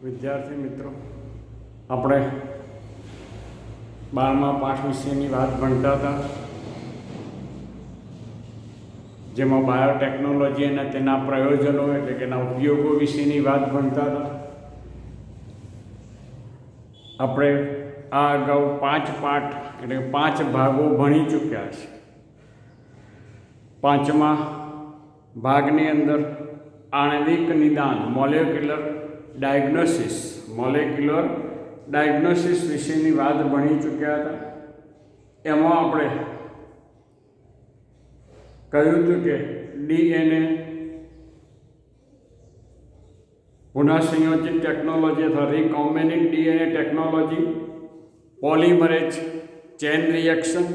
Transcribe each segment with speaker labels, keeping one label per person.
Speaker 1: વિદ્યાર્થી મિત્રો, આપણે 12મા પાઠ વિશેની વાત ભણતા હતા, જેમાં બાયોટેકનોલોજી અને તેના પ્રયોજનો એટલે કે એના ઉપયોગો વિશેની વાત ભણતા હતા. આપણે આ અગાઉ 5 પાઠ એટલે 5 ભાગો ભણી ચૂક્યા છે. 5મા ભાગની અંદર આણ્વિક નિદાન મોલેક્યુલર ડાયગ્નોસિસ વિશેની વાત ભણી ચૂક્યા હતા. એમાં આપણે કહ્યું હતું કે ડીએનએ પુનઃસંયોજિત ટેકનોલોજી અથવા recombinant DNA technology, polymerase chain reaction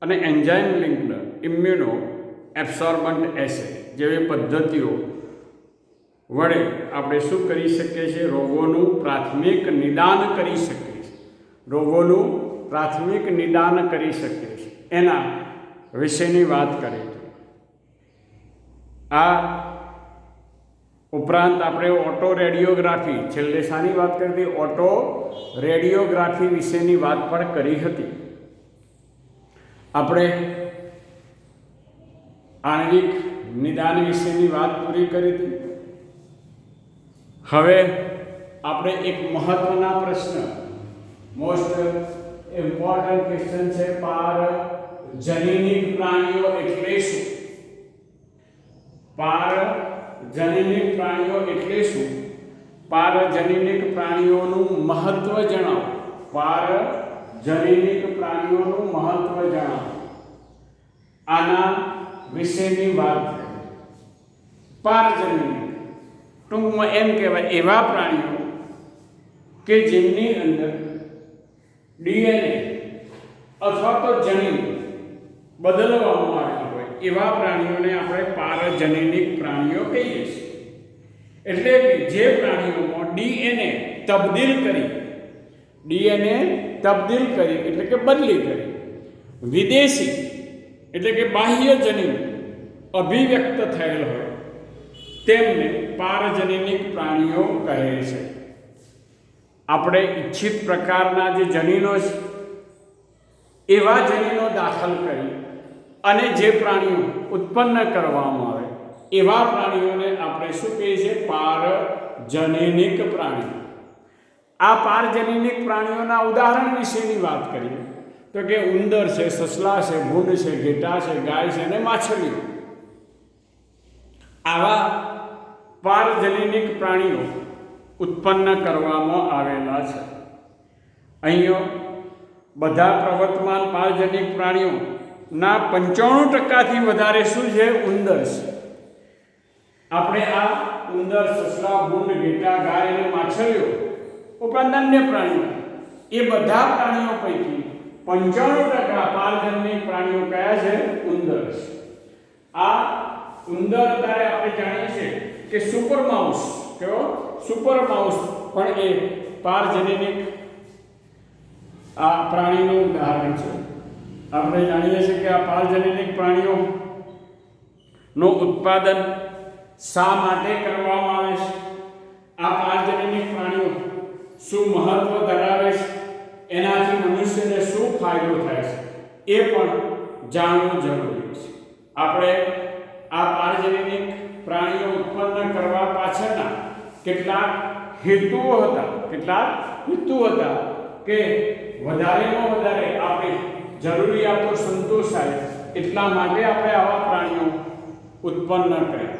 Speaker 1: અને એન્ઝાઇમ લિંક્ડ ઇમ્યુનો એબ્સોર્બન્ટ એસે જેવી પદ્ધતિઓ વડે આપણે શું કરી શકીએ છીએ? રોગોનું પ્રાથમિક નિદાન કરી શકીએ છીએ. એના વિશેની વાત કરી. આ ઉપરાંત આપણે ઓટો રેડિયોગ્રાફી, છેલ્લે શાની વાત કરી હતી? ઓટો રેડિયોગ્રાફી વિશેની વાત પણ કરી હતી. આપણે આણ્વિક નિદાન વિશેની વાત પૂરી કરી હતી. હવે આપણે એક મહત્વના પ્રશ્ન, મોસ્ટ ઇમ્પોર્ટન્ટ ક્વેશ્ચન છે, પારજનીનિક પ્રાણીઓ એટલે શું? પારજનીનિક પ્રાણીઓનું મહત્વ જણાવો. આના વિશેની વાત કરીએ. પારજનીનિક ટૂંકમાં એમ કહેવાય એવા પ્રાણીઓ કે જેમની અંદર ડીએનએ અથવા તો જનીન બદલવામાં આવેલા હોય એવા પ્રાણીઓને આપણે પારજનીનિક પ્રાણીઓ કહીએ છીએ. એટલે કે જે પ્રાણીઓમાં ડીએનએ તબદીલ કરી એટલે કે બદલી કરી વિદેશી એટલે કે બાહ્ય જનીન અભિવ્યક્ત થયેલ હોય તેમને પારજનીનિક પ્રાણીઓ કહે છે. આપણે ઈચ્છિત પ્રકારના જે જનીનો છે એવા જનીનો દાખલ કરી અને જે પ્રાણીઓ ઉત્પન્ન કરવામાં આવે એવા પ્રાણીઓને આપણે શું કહીએ છીએ? પારજનીનિક પ્રાણીઓ. આ પારજનીનિક પ્રાણીઓના ઉદાહરણ વિશેની વાત કરીએ તો કે ઉંદર છે, સસલા છે, ભૂંડ છે, ઘેટા છે, ગાય છે અને માછલીઓ. આવા પારજનીનિક પ્રાણીઓ ઉત્પન્ન કરવામાં આવેલા છે. અહીંયા બધા પ્રવર્તમાન પારજનીક પ્રાણીઓના 95% વધારે શું છે? ઉંદર છે. આપણે આ ઉંદર, સસલા, ભૂંડ, ઘેટા, ગાય અને માછલીઓ ઉપરાંત અન્ય પ્રાણીઓ, એ બધા પ્રાણીઓ પૈકી 95% પારજનીનિક પ્રાણીઓ કયા છે? ઉંદર છે. આ ઉંદર અત્યારે આપણે જાણીએ છીએ કે સુપર માઉસ પણ એ પારજનીનિક આ પ્રાણીનું ઉદાહરણ છે. આપણે જાણીએ છીએ કે આ પારજનીનિક પ્રાણીઓનું ઉત્પાદન શા માટે કરવામાં આવે છે? આ પારજનીનિક પ્રાણીઓ શું મહત્વ ધરાવે છે? એનાથી મનુષ્યને શું ફાયદો થાય છે એ પણ જાણવું જરૂરી છે. આપણે આ પારજનીનિક પ્રાણીઓ ઉત્પન્ન કરવા પાછળના કેટલાક હેતુઓ હતા કે વધારેમાં વધારે આપણી જરૂરિયાતો સંતોષાય એટલા માટે આપણે આવા પ્રાણીઓ ઉત્પન્ન કર્યા.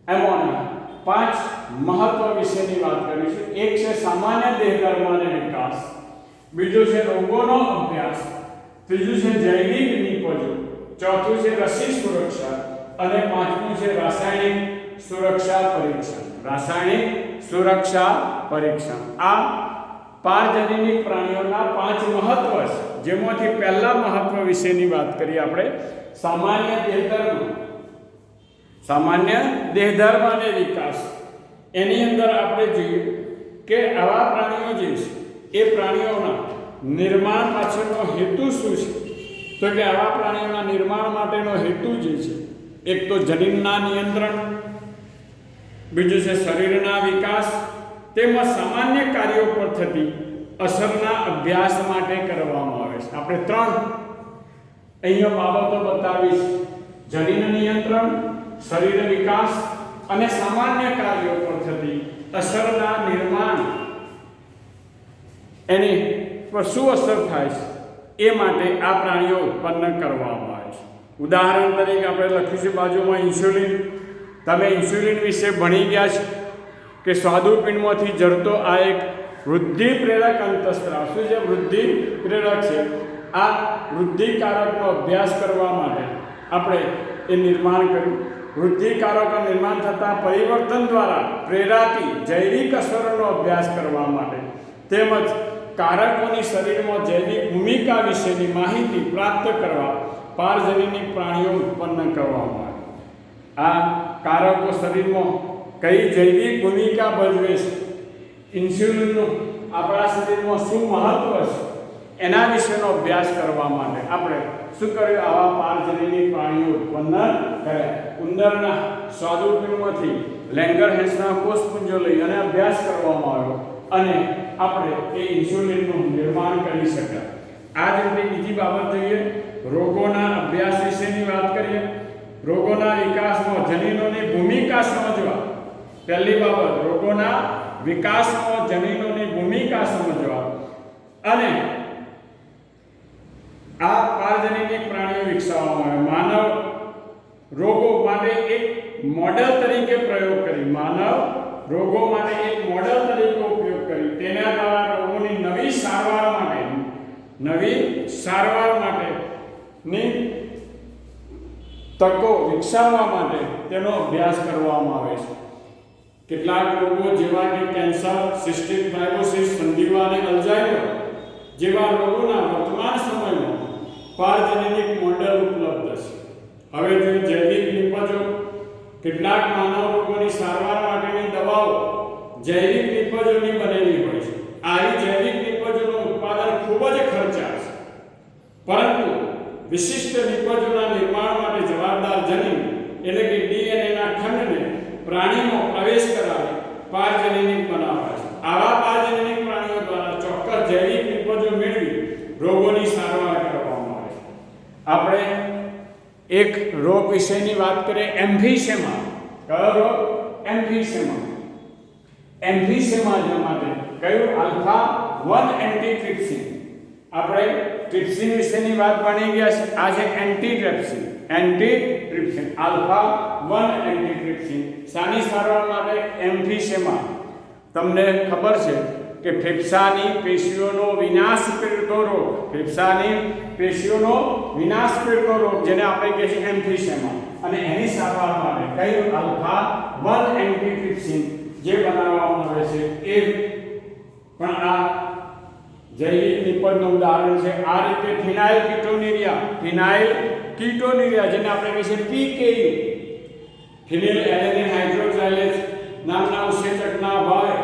Speaker 1: એમાંના 5 મહત્વ વિશેની વાત કરીશું. એક છે સામાન્ય દેહધર્મ અને વિકાસ, બીજું છે રોગોનો અભ્યાસ, ત્રીજું છે જૈવિક નિપજો, ચોથું છે રસી સુરક્ષા અને પાંચમું છે રાસાયણિક સુરક્ષા પરીક્ષણ. આ પારજનીનિક પ્રાણીઓના 5 મહત્વ છે, જેમાંથી પહેલા મહત્વ વિશેની વાત કરીએ આપણે. સામાન્ય દેહધર્મ અને વિકાસ. એની અંદર આપણે જોઈએ કે આવા પ્રાણીઓ જે છે એ પ્રાણીઓના નિર્માણ પાછળનો હેતુ શું છે? તો કે આવા પ્રાણીઓના નિર્માણ માટેનો હેતુ જે છે, એક તો જનીનના નિયંત્રણ, બીજું છે શરીરના વિકાસ, તેમજ સામાન્ય કાર્યો પર થતી અસરના અભ્યાસ માટે કરવામાં આવે છે. આપણે 3 અહીંયા બાબતો બતાવીશ: જનીન નિયંત્રણ, શરીર વિકાસ અને સામાન્ય કાર્યો પર થતી અસરના નિર્માણ, એની પર શું અસર થાય છે એ માટે આ પ્રાણીઓ ઉત્પન્ન કરવામાં આવે છે. ઉદાહરણ તરીકે આપણે લખ્યું છે બાજુમાં ઇન્સ્યુલિન. તમે ઇન્સ્યુલિન વિશે ભણી ગયા છો કે સ્વાદુપિંડમાંથી જડતો આ એક વૃદ્ધિ પ્રેરક અંતઃસ્ત્રાવ. શું છે? વૃદ્ધિ પ્રેરક છે. આ વૃદ્ધિકારકનો અભ્યાસ કરવા માટે આપણે એ નિર્માણ કર્યું. વૃદ્ધિકારકનું નિર્માણ થતાં પરિવર્તન દ્વારા પ્રેરાતી જૈવિક અસરોનો અભ્યાસ કરવા માટે તેમજ કારકોની શરીરમાં જૈવિક ભૂમિકા વિશેની માહિતી પ્રાપ્ત કરવા પારજનીની પ્રાણીઓ ઉત્પન્ન કરવામાં આવે. આ કારકો શરીરમાં કઈ જૈવિક ભૂમિકા ભજવે છે, ઇન્સ્યુલિનનું આપણા શરીરમાં શું મહત્વ છે, એના વિશેનો અભ્યાસ કરવા માટે આપણે શું કર્યું? આવા પારજનીની પ્રાણીઓ ઉત્પન્ન કર્યા. ઉંદરના સ્વાદુપિંડમાંથી લેંગરહેન્સના કોષપુંજો લઈ અને અભ્યાસ કરવામાં આવ્યો અને આપણે એ ઇન્સ્યુલિનનું નિર્માણ કરી શક્યા. આ જ રીતે બીજી બાબત જોઈએ, રોગોના અભ્યાસ વિશેની વાત કરીએ. રોગોના વિકાસમાં જનીનોની ભૂમિકા સમજવા. પહેલી બાબત, રોગોના વિકાસમાં જનીનોની ભૂમિકા સમજવા અને આ પારજનીની પ્રાણીઓ વિકસાવવામાં આવે. માનવ રોગો માટે એક મોડેલ તરીકે પ્રયોગ કરી, માનવ રોગો માટે એક મોડેલ તરીકે ઉપયોગ કરી, તેના દ્વારા રોગોની નવી સારવાર માટેની તકો વિકસાવવા માટે તેનો અભ્યાસ કરવામાં આવે છે. કેટલાક રોગો જેવા કે કેન્સર, સિસ્ટિક ફાઇબ્રોસિસ, સંધિવા અને અલ્ઝાઇમર જેવા રોગોના વર્તમાન સમયમાં પારજનીનિક મોડેલ ઉપલબ્ધ છે. હવે જો જૈવિક નિપજો, કેટલાક માનવ રોગોની સારવાર માટેની દવાઓ જૈવિક નિપજોની બનેલી હોય છે. આવી જૈવિક નિપજોનું ઉત્પાદન ખૂબ જ ખર્ચાળ છે, પરંતુ વિશિષ્ટ નિપજોના નિર્માણ માટે જવાબદાર જનીન એટલે કે ડીએનએના ખંડને પ્રાણીમાં પ્રવેશ કરાવી પારજનીનિક બનાવે છે. આવા પારજનીનિક પ્રાણીઓ દ્વારા ચોક્કસ જૈવિક નિપજો મેળવી રોગોની સારવાર કરવામાં આવે છે. આપણે એક રોગ વિશેની વાત કરીએ, એમ્ફીસેમા. કયો રોગ? એમ્ફીસેમા. એમ્ફીસેમા માટે કયું? આલ્ફા 1 એન્ટીટ્રિપ્સિન. આપણે ટ્રિપ્સિન વિશેની વાત ભણી ગયા છે. આ છે એન્ટીટ્રિપ્સિન. આલ્ફા 1 એન્ટીટ્રિપ્સિન. સાની સારવાર માટે? એમ્ફીસેમા. તમને ખબર છે કે ફેફસાની પેશીઓનો વિનાશ કરતો રોગ, ફેફસાની પેશીઓનો વિનાશ કરતો રોગ જેને આપણે કહીએ છીએ એમ્ફીસેમા, અને એની સારવાર માટે કયું? આલ્ફા 1 એન્ટીટ્રિપ્સિન જે બનાવવામાં આવે છે એ પણ આ જૈવિક નિપજનું ઉદાહરણ છે. આ રીતે ફિનાઇલ કીટોન્યુરિયા જેને આપણે કહીએ છીએ પીકેયુ, ફિનિલ એલેનિન હાઇડ્રોક્સાઇલેઝ નામના ઉત્સેચકના અભાવે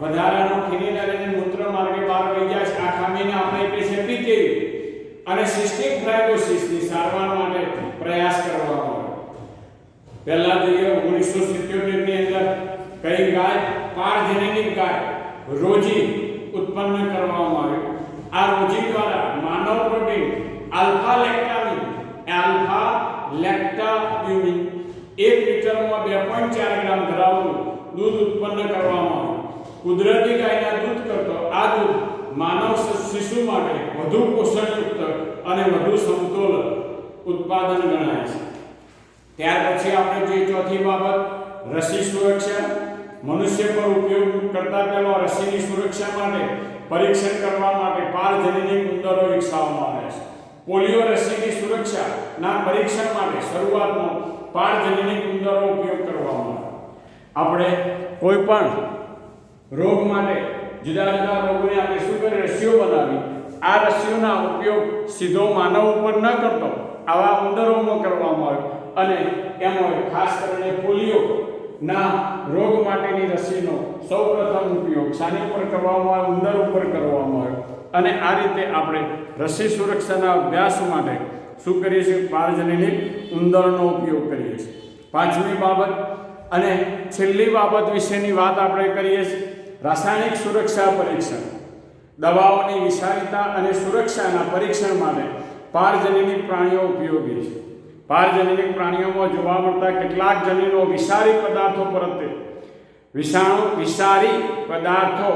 Speaker 1: વધારાનો ફિનિલ એલેનિન મૂત્ર માર્ગે બહાર વહી જાય છે. આ ખામીને આપણે કહીએ છીએ પીકેયુ અને સિસ્ટિક ફાઇબ્રોસિસની સારવાર માટે પ્રયાસ કરવામાં આવ્યો. પહેલા જોઈએ 1977 ની અંદર કઈ ગાય? પારજનીનિક ગાય રોજી ઉત્પન્ન કરવામાં આવ્યું. આ રોજી દ્વારા માનવ પ્રોટીન આલ્ફા લેક્ટાબ્યુમિન 1 લિટરમાં 2.4 ગ્રામ ધરાવતું દૂધ ઉત્પન્ન કરવામાં આવ્યું. કુદરતી ગાયના દૂધ કરતાં આ દૂધ માનવ શિશુ માટે વધુ પોષણયુક્ત અને વધુ સમતોલ ઉત્પાદન ગણાય છે. ત્યાર પછી આપણે જે ચોથી બાબત, રસી સુરક્ષા. મનુષ્ય પર ઉપયોગ કરતા પહેલા રસીની સુરક્ષા માટે પરીક્ષણ કરવા માટે પારજનીનિક ઉંદરો વિકસાવવામાં આવે છે. પોલિયો રસીની સુરક્ષાના પરીક્ષણ માટે શરૂઆતમાં પારજનીનિક ઉંદરો ઉપયોગ કરવામાં આવે. આપણે કોઈ પણ રોગ માટે જુદા જુદા રોગોની આપણે શું કરી? રસીઓ બનાવી. આ રસીઓના ઉપયોગ સીધો માનવ ઉપર ન કરતો આવા ઉંદરોમાં કરવામાં આવ્યો અને એમાં ખાસ કરીને પોલિયો ના રોગ માટેની રસીનો સૌપ્રથમ ઉપયોગ શાની ઉપર કરવામાં આવ્યો? ઉંદર ઉપર કરવામાં આવ્યો. અને આ રીતે આપણે રસી સુરક્ષાના અભ્યાસ માટે શું કરીએ છીએ? પારજનીનિક ઉંદરનો ઉપયોગ કરીએ છીએ. પાંચમી બાબત અને છેલ્લી બાબત વિશેની વાત આપણે કરીએ છીએ. રાસાયણિક સુરક્ષા પરીક્ષણ. દવાઓની વિષારિતા અને સુરક્ષાના પરીક્ષણ માટે પારજનીની પ્રાણીઓ ઉપયોગી છે. પારજનીની પ્રાણીઓમાં જોવા મળતા કેટલાક જનીનો વિષારી પદાર્થો પરત્વે વિષારી પદાર્થો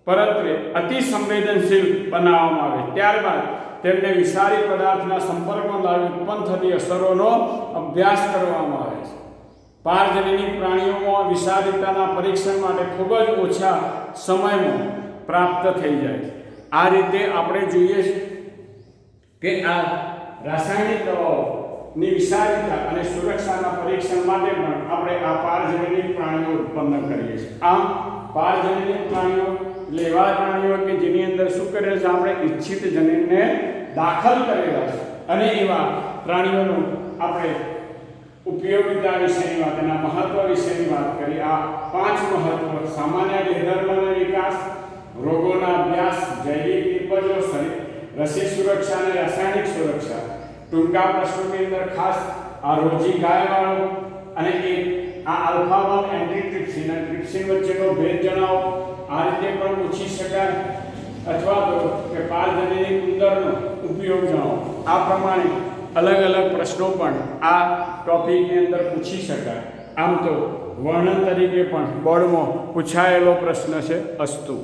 Speaker 1: પરત્વે અતિ સંવેદનશીલ બનાવવામાં આવે. ત્યારબાદ તેમને વિષારી પદાર્થના સંપર્કમાં લાવી ઉત્પન્ન થતી અસરોનો અભ્યાસ કરવામાં આવે છે. પારજનીની પ્રાણીઓમાં વિષારિતાના પરીક્ષણ માટે ખૂબ જ ઓછા સમયમાં પ્રાપ્ત થઈ જાય છે. આ રીતે આપણે જોઈએ કે આ રાસાયણિક દવાઓની વિષારિતા અને સુરક્ષાના પરીક્ષણ માટે પણ આપણે આ પારજનીની પ્રાણીઓ ઉત્પન્ન કરીએ છીએ. આમ પારજનીની પ્રાણીઓ એટલે એવા પ્રાણીઓ કે જેની અંદર શું કરેલ છે, આપણે ઈચ્છિત જનીનને દાખલ કરેલા છે અને એવા પ્રાણીઓનું આપણે ઉપયોગિતા વિશેની વાત, એના મહત્વ વિશેની વાત કરી. આ 5 મહત્વ: સામાન્ય દેહધર્મનો વિકાસ, રોગોના અભ્યાસ, જૈવિક નિપજો, રસી સુરક્ષા અને રાસાયણિક સુરક્ષા. ટૂંકા પ્રશ્નોની અંદર ખાસ આ રોજી ગાયવાળો અને આ આલ્ફા 1 એન્ટીટ્રિપ્સિન અને ટ્રિપ્સિન વચ્ચેનો ભેદ જણાવો. આ રીતે પણ પૂછી શકાય. અથવા તો કે પારજનીની ઉંદરનો ઉપયોગ જણાવો. આ પ્રમાણે અલગ અલગ પ્રશ્નો પણ આ ટોપિકની અંદર પૂછી શકાય. આમ તો વર્ણન તરીકે પણ બોર્ડમાં પૂછાયેલો પ્રશ્ન છે. અસ્તુ.